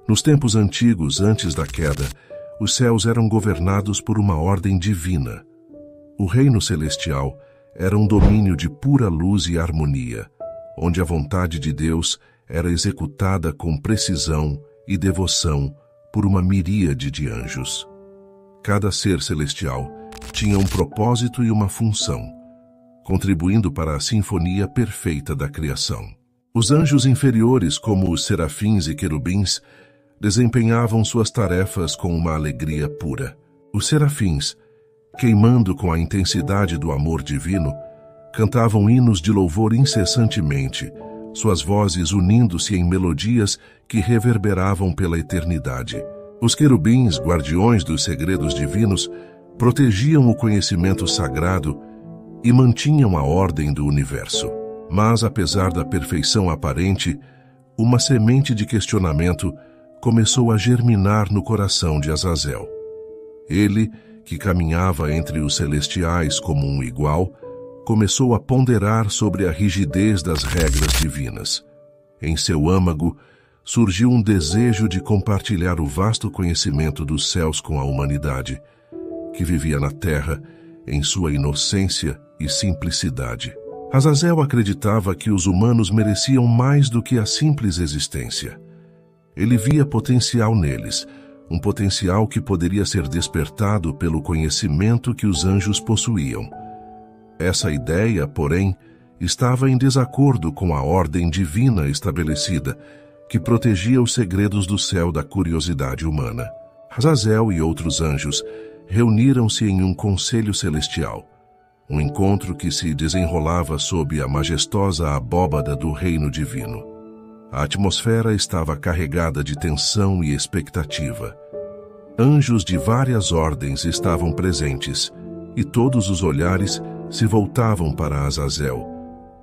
Nos tempos antigos, antes da queda, os céus eram governados por uma ordem divina. O reino celestial era um domínio de pura luz e harmonia, onde a vontade de Deus era executada com precisão e devoção por uma miríade de anjos. Cada ser celestial tinha um propósito e uma função, contribuindo para a sinfonia perfeita da criação. Os anjos inferiores, como os serafins e querubins, desempenhavam suas tarefas com uma alegria pura. Os serafins, queimando com a intensidade do amor divino, cantavam hinos de louvor incessantemente, suas vozes unindo-se em melodias que reverberavam pela eternidade. Os querubins, guardiões dos segredos divinos, protegiam o conhecimento sagrado e mantinham a ordem do universo. Mas, apesar da perfeição aparente, uma semente de questionamento começou a germinar no coração de Azazel. Ele, que caminhava entre os celestiais como um igual, começou a ponderar sobre a rigidez das regras divinas. Em seu âmago, surgiu um desejo de compartilhar o vasto conhecimento dos céus com a humanidade, que vivia na terra em sua inocência e simplicidade. Azazel acreditava que os humanos mereciam mais do que a simples existência. Ele via potencial neles, um potencial que poderia ser despertado pelo conhecimento que os anjos possuíam. Essa ideia, porém, estava em desacordo com a ordem divina estabelecida, que protegia os segredos do céu da curiosidade humana. Azazel e outros anjos reuniram-se em um conselho celestial, um encontro que se desenrolava sob a majestosa abóbada do reino divino. A atmosfera estava carregada de tensão e expectativa. Anjos de várias ordens estavam presentes, e todos os olhares se voltavam para Azazel,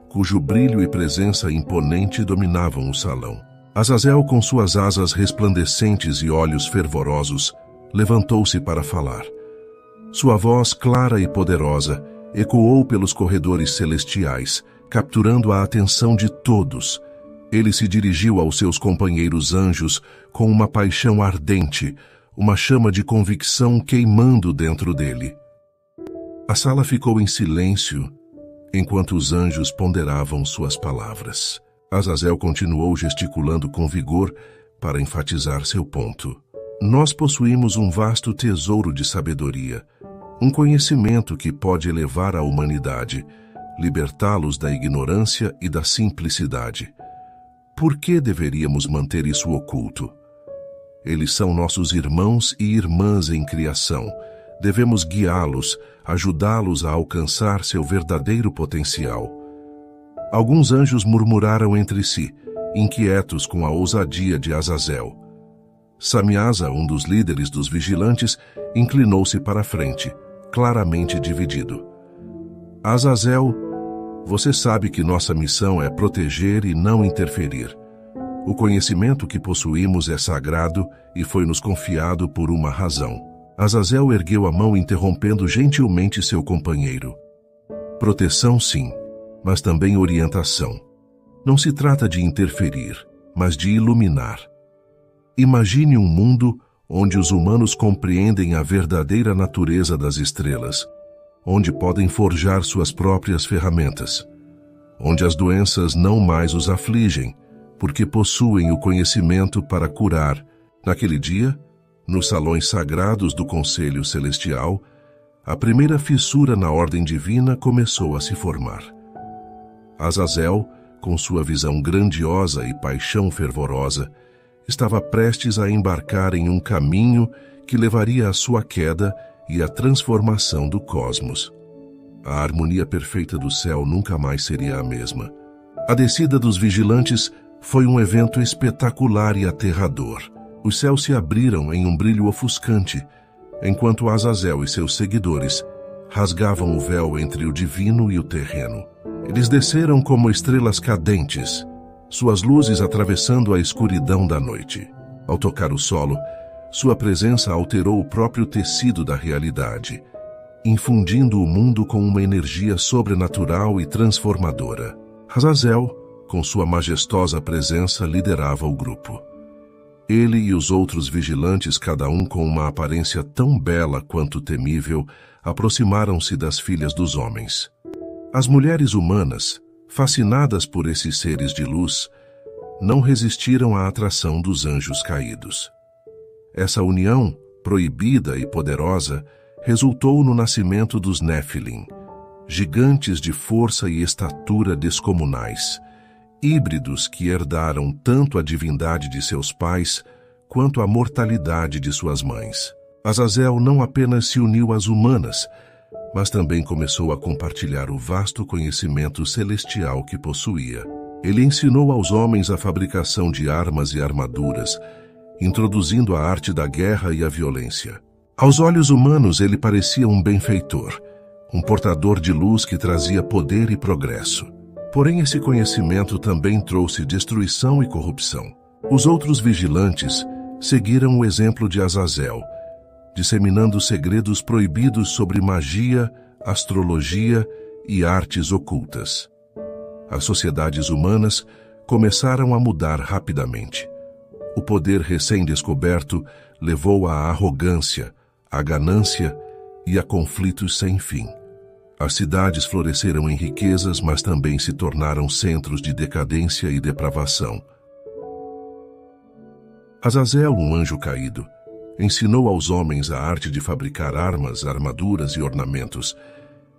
cujo brilho e presença imponente dominavam o salão. Azazel, com suas asas resplandecentes e olhos fervorosos, levantou-se para falar. Sua voz clara e poderosa ecoou pelos corredores celestiais, capturando a atenção de todos. Ele se dirigiu aos seus companheiros anjos com uma paixão ardente, uma chama de convicção queimando dentro dele. A sala ficou em silêncio enquanto os anjos ponderavam suas palavras. Azazel continuou gesticulando com vigor para enfatizar seu ponto. Nós possuímos um vasto tesouro de sabedoria, um conhecimento que pode elevar a humanidade, libertá-los da ignorância e da simplicidade. Por que deveríamos manter isso oculto? Eles são nossos irmãos e irmãs em criação. Devemos guiá-los, ajudá-los a alcançar seu verdadeiro potencial. Alguns anjos murmuraram entre si, inquietos com a ousadia de Azazel. Samiasa, um dos líderes dos vigilantes, inclinou-se para a frente, claramente dividido. Azazel, você sabe que nossa missão é proteger e não interferir. O conhecimento que possuímos é sagrado e foi nos confiado por uma razão. Azazel ergueu a mão interrompendo gentilmente seu companheiro. Proteção, sim, mas também orientação. Não se trata de interferir, mas de iluminar. Imagine um mundo onde os humanos compreendem a verdadeira natureza das estrelas, onde podem forjar suas próprias ferramentas, onde as doenças não mais os afligem, porque possuem o conhecimento para curar. Naquele dia, nos salões sagrados do Conselho Celestial, a primeira fissura na ordem divina começou a se formar. Azazel, com sua visão grandiosa e paixão fervorosa, estava prestes a embarcar em um caminho que levaria à sua queda e à transformação do cosmos. A harmonia perfeita do céu nunca mais seria a mesma. A descida dos vigilantes foi um evento espetacular e aterrador. Os céus se abriram em um brilho ofuscante, enquanto Azazel e seus seguidores rasgavam o véu entre o divino e o terreno. Eles desceram como estrelas cadentes, suas luzes atravessando a escuridão da noite. Ao tocar o solo, sua presença alterou o próprio tecido da realidade, infundindo o mundo com uma energia sobrenatural e transformadora. Azazel, com sua majestosa presença, liderava o grupo. Ele e os outros vigilantes, cada um com uma aparência tão bela quanto temível, aproximaram-se das filhas dos homens. As mulheres humanas, fascinadas por esses seres de luz, não resistiram à atração dos anjos caídos. Essa união, proibida e poderosa, resultou no nascimento dos Néfilim, gigantes de força e estatura descomunais, híbridos que herdaram tanto a divindade de seus pais quanto a mortalidade de suas mães. Azazel não apenas se uniu às humanas, mas também começou a compartilhar o vasto conhecimento celestial que possuía. Ele ensinou aos homens a fabricação de armas e armaduras, introduzindo a arte da guerra e a violência. Aos olhos humanos, ele parecia um benfeitor, um portador de luz que trazia poder e progresso. Porém, esse conhecimento também trouxe destruição e corrupção. Os outros vigilantes seguiram o exemplo de Azazel, disseminando segredos proibidos sobre magia, astrologia e artes ocultas. As sociedades humanas começaram a mudar rapidamente. O poder recém-descoberto levou à arrogância, à ganância e a conflitos sem fim. As cidades floresceram em riquezas, mas também se tornaram centros de decadência e depravação. Azazel, um anjo caído, ensinou aos homens a arte de fabricar armas, armaduras e ornamentos,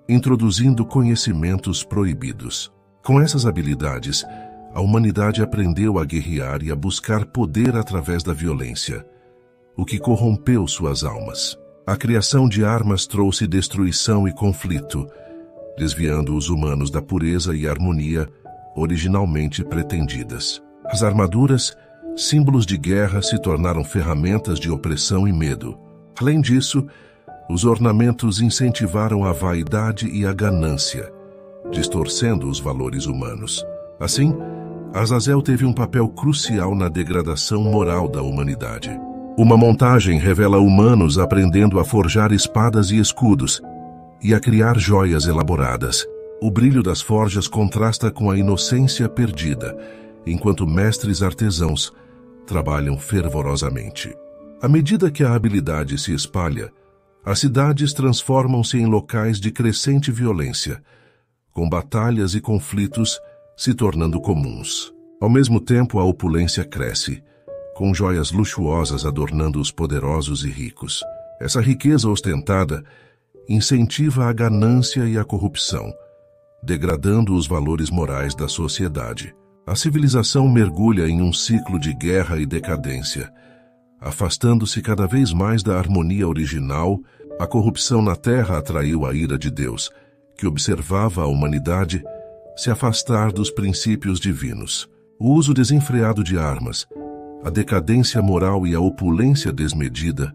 introduzindo conhecimentos proibidos. Com essas habilidades, a humanidade aprendeu a guerrear e a buscar poder através da violência, o que corrompeu suas almas. A criação de armas trouxe destruição e conflito, desviando os humanos da pureza e harmonia originalmente pretendidas. As armaduras, símbolos de guerra, se tornaram ferramentas de opressão e medo. Além disso, os ornamentos incentivaram a vaidade e a ganância, distorcendo os valores humanos. Assim, Azazel teve um papel crucial na degradação moral da humanidade. Uma montagem revela humanos aprendendo a forjar espadas e escudos e a criar joias elaboradas. O brilho das forjas contrasta com a inocência perdida, enquanto mestres artesãos trabalham fervorosamente. À medida que a habilidade se espalha, as cidades transformam-se em locais de crescente violência, com batalhas e conflitos se tornando comuns. Ao mesmo tempo, a opulência cresce, com joias luxuosas adornando os poderosos e ricos. Essa riqueza ostentada incentiva a ganância e a corrupção, degradando os valores morais da sociedade. A civilização mergulha em um ciclo de guerra e decadência, afastando-se cada vez mais da harmonia original. A corrupção na terra atraiu a ira de Deus, que observava a humanidade se afastar dos princípios divinos. O uso desenfreado de armas, a decadência moral e a opulência desmedida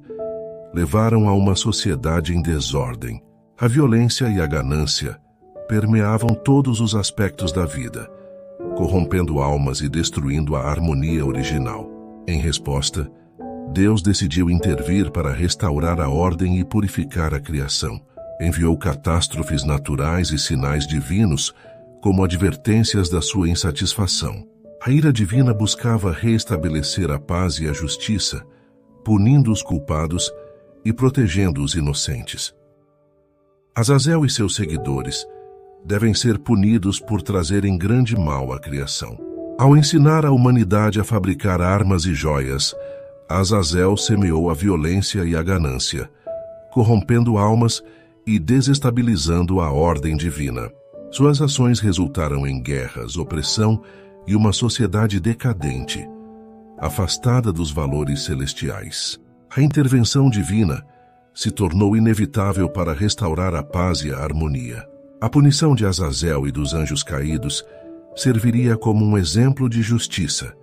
levaram a uma sociedade em desordem. A violência e a ganância permeavam todos os aspectos da vida, corrompendo almas e destruindo a harmonia original. Em resposta, Deus decidiu intervir para restaurar a ordem e purificar a criação. Enviou catástrofes naturais e sinais divinos como advertências da sua insatisfação. A ira divina buscava restabelecer a paz e a justiça, punindo os culpados e protegendo os inocentes. Azazel e seus seguidores devem ser punidos por trazerem grande mal à criação. Ao ensinar a humanidade a fabricar armas e joias, Azazel semeou a violência e a ganância, corrompendo almas e desestabilizando a ordem divina. Suas ações resultaram em guerras, opressão e uma sociedade decadente, afastada dos valores celestiais. A intervenção divina se tornou inevitável para restaurar a paz e a harmonia. A punição de Azazel e dos anjos caídos serviria como um exemplo de justiça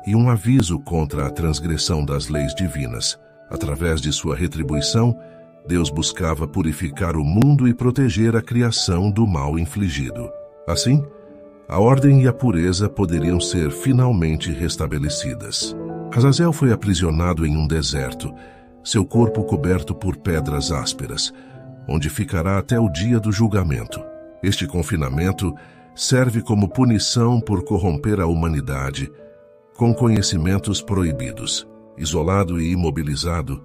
e um aviso contra a transgressão das leis divinas. Através de sua retribuição, Deus buscava purificar o mundo e proteger a criação do mal infligido. Assim, a ordem e a pureza poderiam ser finalmente restabelecidas. Azazel foi aprisionado em um deserto, seu corpo coberto por pedras ásperas, onde ficará até o dia do julgamento. Este confinamento serve como punição por corromper a humanidade com conhecimentos proibidos. Isolado e imobilizado,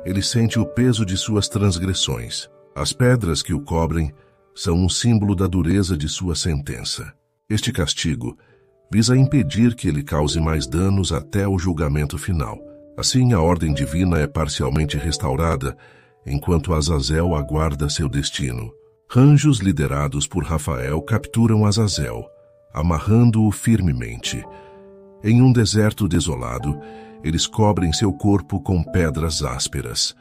ele sente o peso de suas transgressões. As pedras que o cobrem são um símbolo da dureza de sua sentença. Este castigo visa impedir que ele cause mais danos até o julgamento final. Assim, a ordem divina é parcialmente restaurada, enquanto Azazel aguarda seu destino. Anjos liderados por Rafael capturam Azazel, amarrando-o firmemente. Em um deserto desolado, eles cobrem seu corpo com pedras ásperas.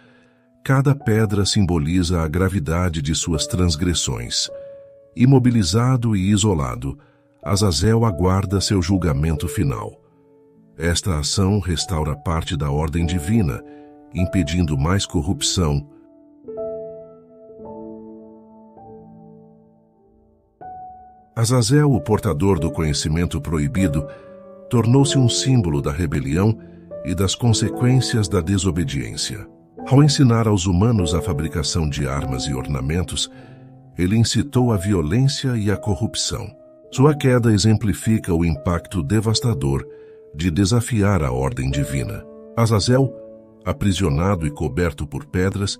Cada pedra simboliza a gravidade de suas transgressões. Imobilizado e isolado, Azazel aguarda seu julgamento final. Esta ação restaura parte da ordem divina, impedindo mais corrupção. Azazel, o portador do conhecimento proibido, tornou-se um símbolo da rebelião e das consequências da desobediência. Ao ensinar aos humanos a fabricação de armas e ornamentos, ele incitou a violência e a corrupção. Sua queda exemplifica o impacto devastador de desafiar a ordem divina. Azazel, aprisionado e coberto por pedras,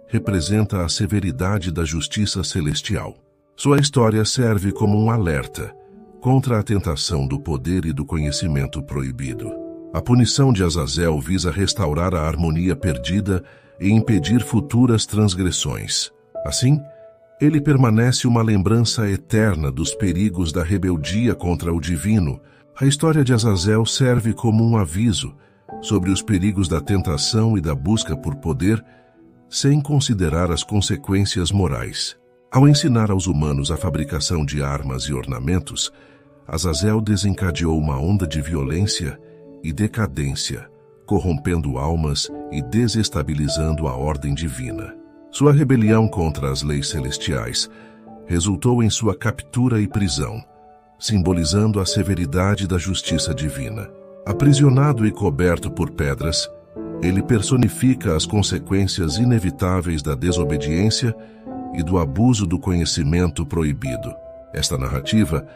representa a severidade da justiça celestial. Sua história serve como um alerta contra a tentação do poder e do conhecimento proibido. A punição de Azazel visa restaurar a harmonia perdida e impedir futuras transgressões. Assim, ele permanece uma lembrança eterna dos perigos da rebeldia contra o divino. A história de Azazel serve como um aviso sobre os perigos da tentação e da busca por poder, sem considerar as consequências morais. Ao ensinar aos humanos a fabricação de armas e ornamentos, Azazel desencadeou uma onda de violência e decadência, corrompendo almas e desestabilizando a ordem divina. Sua rebelião contra as leis celestiais resultou em sua captura e prisão, simbolizando a severidade da justiça divina. Aprisionado e coberto por pedras, ele personifica as consequências inevitáveis da desobediência e do abuso do conhecimento proibido. Esta narrativa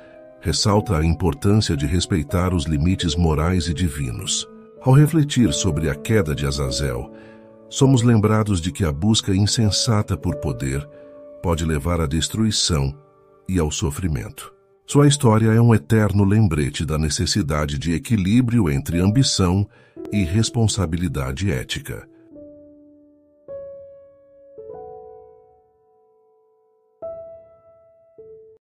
ressalta a importância de respeitar os limites morais e divinos. Ao refletir sobre a queda de Azazel, somos lembrados de que a busca insensata por poder pode levar à destruição e ao sofrimento. Sua história é um eterno lembrete da necessidade de equilíbrio entre ambição e responsabilidade ética.